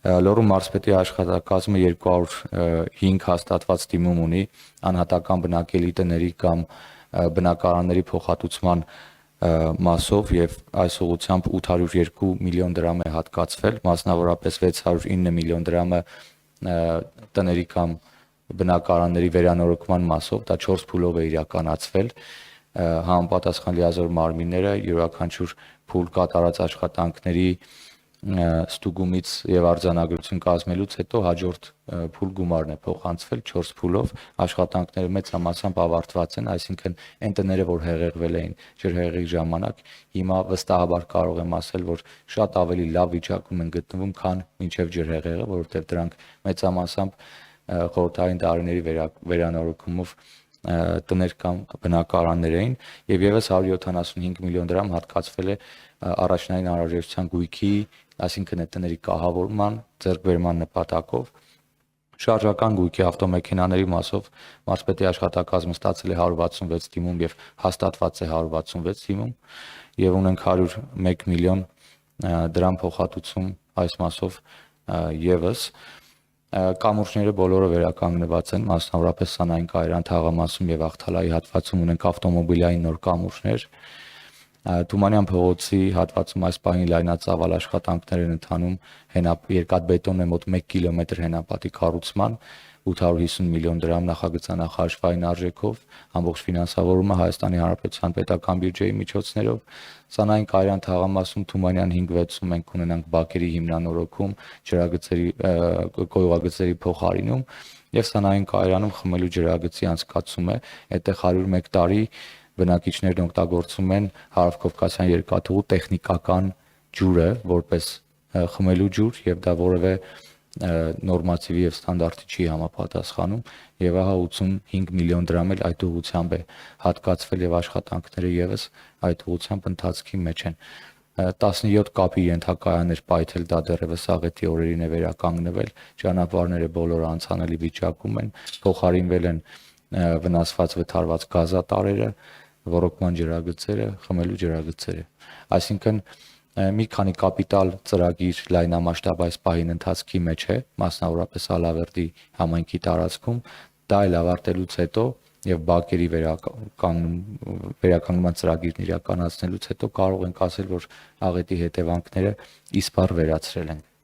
Լոռու մարզպետի աշխատակազմը 205 հաստատված դիմում ունի անհատական բնակելի տների կամ բնակարանների փոխհատուցման մասով եւ այս ուղղությամբ 802 միլիոն դրամ է հատկացվել, մասնավորապես 609 միլիոն դրամը տների կամ բնակարանների վերանորոգման մասով, դա 4 փուլով է իրականացվել, համապատասխան լիազոր մարմինները յուրաքանչյուր փուլ կատարած աշխատանքների ստուգումից եւ արձանագրություն կազմելուց հետո հաջորդ փուլ գումարն է փոխանցվել 4 փուլով, աշխատանքները մեծամասամբ ավարտված են, այսինքն այն տները, որ հեղեղվել էին ջրհեղեղի ժամանակ, հիմա վստահաբար կարող եմ ասել, որ շատ ավելի լավ վիճակում են գտնվում, քան մինչև ջրհեղեղը, որովհետեւ դրանք մեծամասամբ խորհրդային տարիների վերանորոգումով տներ կամ բնակարաններ էին եւ եւս 175 միլիոն դրամ հատկացվել է առաջնային անհրաժեշտության գույքի, այսինքն այդ տների կահավորման, ձեռքբերման նպատակով շարժական գույքի ավտոմեքենաների մասով մարզպետի աշխատակազմը ստացել է 166 դիմում եւ հաստատված է 166 դիմում եւ ունենք 101 միլիոն դրամ փոխհատուցում այս մասով եւս կամուրջները բոլորը վերականգնված են, մասնավորապես Սանային կայարան թաղամասում եւ Աղթալայի հատվածում ունենք ավտոմոբիլային նոր կամուրջներ։ Թումանյան փողոցի հատվածում այս պահին լայնածավալ աշխատանքներ են ընթանում երկաթբետոնն է մոտ 1 կիլոմետր հենապատի կառուցման 850 միլիոն դրամ նախագծանախաշվային արժեքով, ամբողջ ֆինանսավորումը Հայաստանի Հանրապետության պետական բյուջեի միջոցներով։ Սանային կայարան թաղամասում Թումանյան 5-6-ում մենք ունենանք բակերի հիմնանորոգում, ջրագծերի գոյուղագծերի փոխարինում եւ Սանային կայարանում խմելու ջրագծի անցկացում է, այդտեղ 101 տարի բնակիչներն օգտագործում են հարավկովկասյան երկաթուղու տեխնիկական ջուրը որպես խմելու ջուր եւ դա որևէ նորմատիվի եւ ստանդարտի չի համապատասխանում եւ ահա 85 միլիոն դրամ էլ այդ ուղղությամբ է հատկացվել եւ աշխատանքները եւս այդ ուղղությամբ ընթացքի մեջ են 17 կապի ենթակայաններ պայթել դա դեռևս աղետի օրերին է վերականգնվել ճանապարհները բոլորը անցանելի վիճակում են փոխարինվել են վնասված վթարված գազատարերը ռոռոկման ջրագծերը խմելու ջրագծերը այսինքն մի քանի կապիտալ ծրագիր լայնամասշտաբ այս պահին ընթացքի մեջ է, մասնավորապես Ալավերդի համայնքի տարածքում, դա էլ ավարտելուց հետո եւ բակերի վերականգնման ծրագիրն իրականացնելուց հետո կարող ենք ասել, որ աղետի հետևանքները իսպառ վերացրել են։